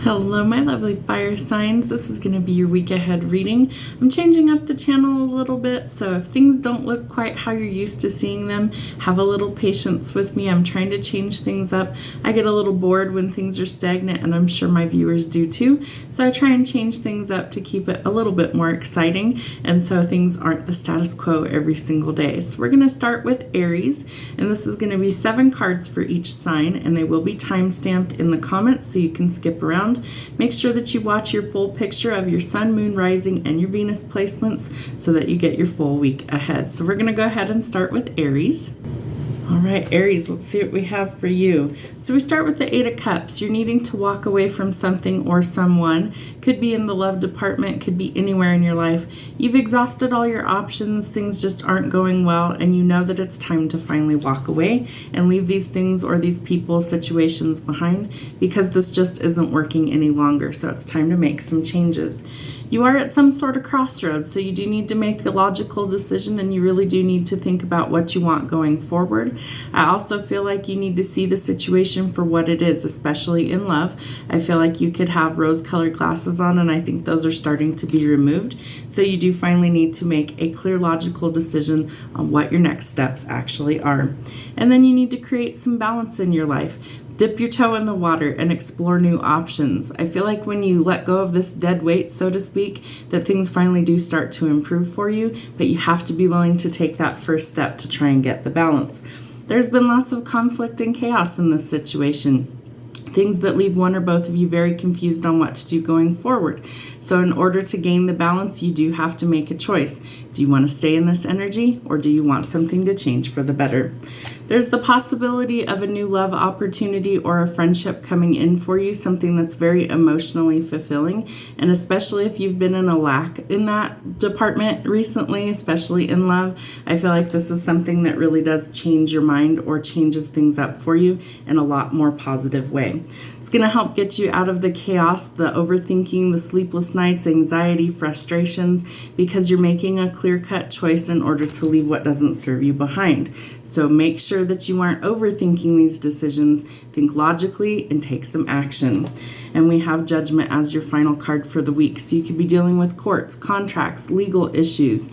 Hello, my lovely fire signs. This is going to be your week ahead reading. I'm changing up the channel a little bit, so if things don't look quite how you're used to seeing them, have a little patience with me. I'm trying to change things up. I get a little bored when things are stagnant, and I'm sure my viewers do too. So I try and change things up to keep it a little bit more exciting, and so things aren't the status quo every single day. So we're going to start with Aries, and this is going to be 7 cards for each sign, and they will be time-stamped in the comments so you can skip around. Make sure that you watch your full picture of your sun, moon, rising, and your Venus placements so that you get your full week ahead. So we're going to go ahead and start with Aries. All right, Aries, let's see what we have for you. So we start with the 8 of Cups. You're needing to walk away from something or someone. Could be in the love department, could be anywhere in your life. You've exhausted all your options, things just aren't going well, and you know that it's time to finally walk away and leave these things or these people, situations behind because this just isn't working any longer. So it's time to make some changes. You are at some sort of crossroads, so you do need to make a logical decision, and you really do need to think about what you want going forward. I also feel like you need to see the situation for what it is, especially in love. I feel like you could have rose-colored glasses on, and I think those are starting to be removed. So you do finally need to make a clear, logical decision on what your next steps actually are. And then you need to create some balance in your life. Dip your toe in the water and explore new options. I feel like when you let go of this dead weight, so to speak, that things finally do start to improve for you, but you have to be willing to take that first step to try and get the balance. There's been lots of conflict and chaos in this situation. Things that leave one or both of you very confused on what to do going forward. So in order to gain the balance, you do have to make a choice. Do you want to stay in this energy, or do you want something to change for the better? There's the possibility of a new love opportunity or a friendship coming in for you, something that's very emotionally fulfilling. And especially if you've been in a lack in that department recently, especially in love, I feel like this is something that really does change your mind or changes things up for you in a lot more positive way. It's going to help get you out of the chaos, the overthinking, the sleepless nights, anxiety, frustrations, because you're making a clear-cut choice in order to leave what doesn't serve you behind. So make sure that you aren't overthinking these decisions. Think logically and take some action. And we have Judgment as your final card for the week. So you could be dealing with courts, contracts, legal issues.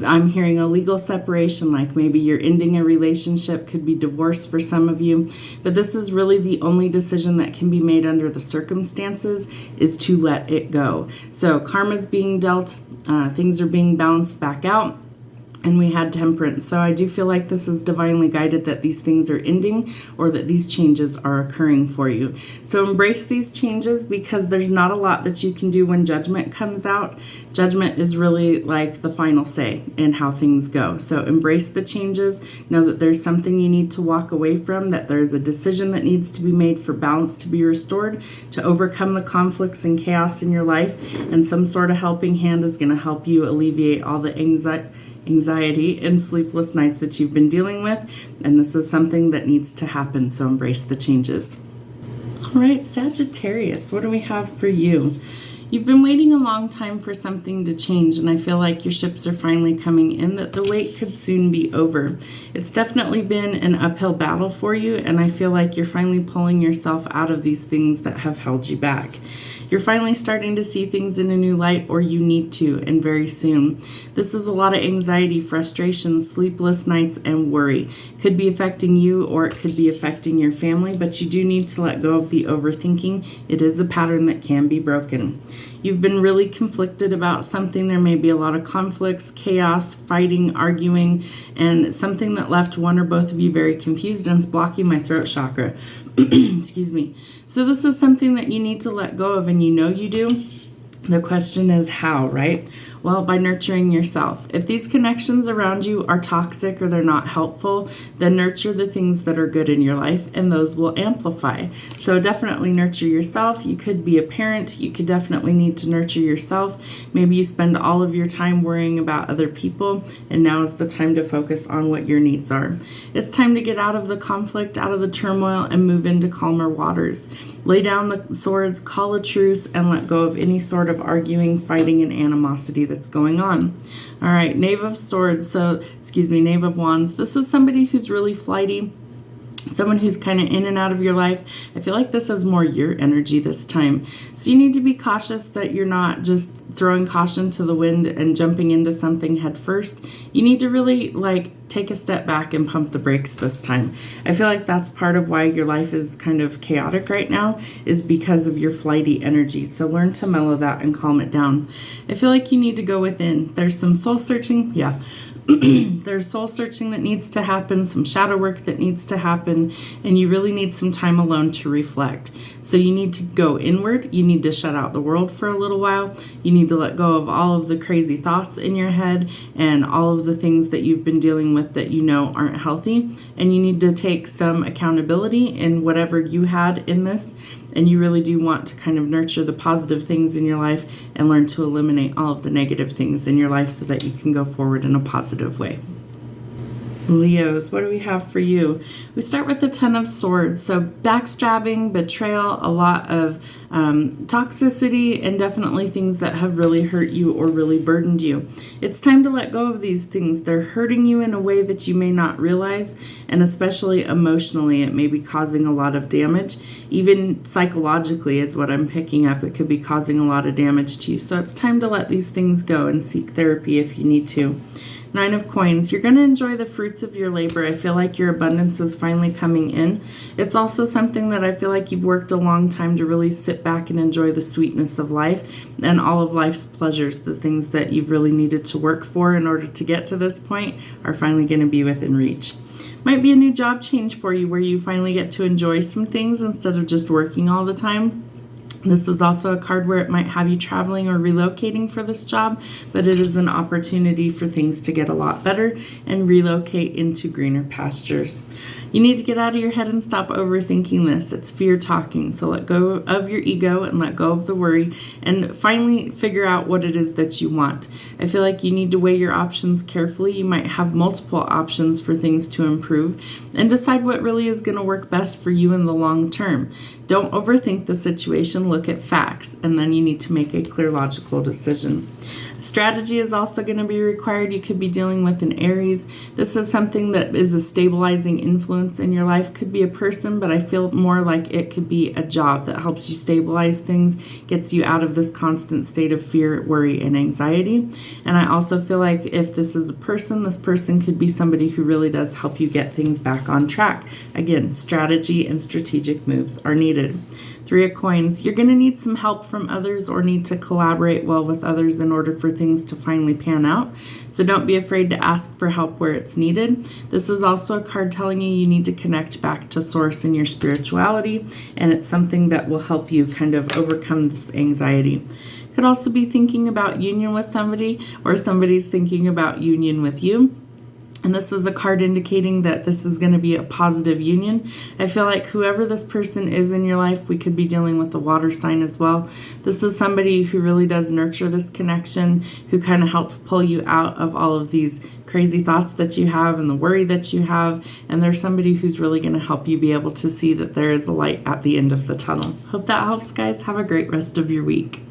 I'm hearing a legal separation, like maybe you're ending a relationship, could be divorce for some of you. But this is really the only decision that can be made under the circumstances, is to let it go. So karma's being dealt, things are being balanced back out. And we had Temperance. So I do feel like this is divinely guided, that these things are ending or that these changes are occurring for you. So embrace these changes, because there's not a lot that you can do when Judgment comes out. Judgment is really like the final say in how things go. So embrace the changes. Know that there's something you need to walk away from, that there's a decision that needs to be made for balance to be restored, to overcome the conflicts and chaos in your life. And some sort of helping hand is going to help you alleviate all the anxiety and sleepless nights that you've been dealing with, and this is something that needs to happen, so embrace the changes. All right, Sagittarius, what do we have for you? You've been waiting a long time for something to change, and I feel like your ships are finally coming in, that the wait could soon be over. It's definitely been an uphill battle for you, and I feel like you're finally pulling yourself out of these things that have held you back. You're finally starting to see things in a new light, or you need to, and very soon. This is a lot of anxiety, frustration, sleepless nights, and worry. Could be affecting you, or it could be affecting your family, but you do need to let go of the overthinking. It is a pattern that can be broken. You've been really conflicted about something. There may be a lot of conflicts, chaos, fighting, arguing, and something that left one or both of you very confused, and it's blocking my throat chakra. Excuse me. So this is something that you need to let go of, and you know you do. The question is how, right? Well, by nurturing yourself. If these connections around you are toxic or they're not helpful, then nurture the things that are good in your life, and those will amplify. So definitely nurture yourself. You could be a parent. You could definitely need to nurture yourself. Maybe you spend all of your time worrying about other people, and now is the time to focus on what your needs are. It's time to get out of the conflict, out of the turmoil, and move into calmer waters. Lay down the swords, call a truce, and let go of any sort of arguing, fighting, and animosity that's going on. All right, Knave of Wands. This is somebody who's really flighty. someone who's kind of in and out of your life. I feel like this is more your energy this time. So you need to be cautious that you're not just throwing caution to the wind and jumping into something head first. You need to really take a step back and pump the brakes this time. I feel like that's part of why your life is kind of chaotic right now, is because of your flighty energy. So learn to mellow that and calm it down. I feel like you need to go within. There's some soul searching. Yeah. There's soul searching that needs to happen, some shadow work that needs to happen, and you really need some time alone to reflect. So you need to go inward. You need to shut out the world for a little while. You need to let go of all of the crazy thoughts in your head and all of the things that you've been dealing with that you know aren't healthy. And you need to take some accountability in whatever you had in this. And you really do want to kind of nurture the positive things in your life and learn to eliminate all of the negative things in your life so that you can go forward in a positive way. Leos, what do we have for you? We start with the Ten of Swords. So backstabbing, betrayal, a lot of toxicity, and definitely things that have really hurt you or really burdened you. It's time to let go of these things. They're hurting you in a way that you may not realize, and especially emotionally, it may be causing a lot of damage. Even psychologically is what I'm picking up. It could be causing a lot of damage to you. So it's time to let these things go and seek therapy if you need to. Nine of Coins. You're going to enjoy the fruits of your labor. I feel like your abundance is finally coming in. It's also something that I feel like you've worked a long time to really sit back and enjoy the sweetness of life and all of life's pleasures. The things that you've really needed to work for in order to get to this point are finally going to be within reach. Might be a new job change for you where you finally get to enjoy some things instead of just working all the time. This is also a card where it might have you traveling or relocating for this job, but it is an opportunity for things to get a lot better and relocate into greener pastures. You need to get out of your head and stop overthinking this. It's fear talking. So let go of your ego and let go of the worry and finally figure out what it is that you want. I feel like you need to weigh your options carefully. You might have multiple options for things to improve and decide what really is going to work best for you in the long term. Don't overthink the situation. Look at facts, and then you need to make a clear, logical decision. Strategy is also going to be required. You could be dealing with an Aries. This is something that is a stabilizing influence in your life. Could be a person, but I feel more like it could be a job that helps you stabilize things, gets you out of this constant state of fear, worry, and anxiety. And I also feel like if this is a person, this person could be somebody who really does help you get things back on track. Again, strategy and strategic moves are needed. Three of Coins. You're going to need some help from others or need to collaborate well with others in order for things to finally pan out. So don't be afraid to ask for help where it's needed. This is also a card telling you need to connect back to source in your spirituality, and it's something that will help you kind of overcome this anxiety. Could also be thinking about union with somebody, or somebody's thinking about union with you. And this is a card indicating that this is going to be a positive union. I feel like whoever this person is in your life, we could be dealing with the water sign as well. This is somebody who really does nurture this connection, who kind of helps pull you out of all of these crazy thoughts that you have and the worry that you have. And there's somebody who's really going to help you be able to see that there is a light at the end of the tunnel. Hope that helps, guys. Have a great rest of your week.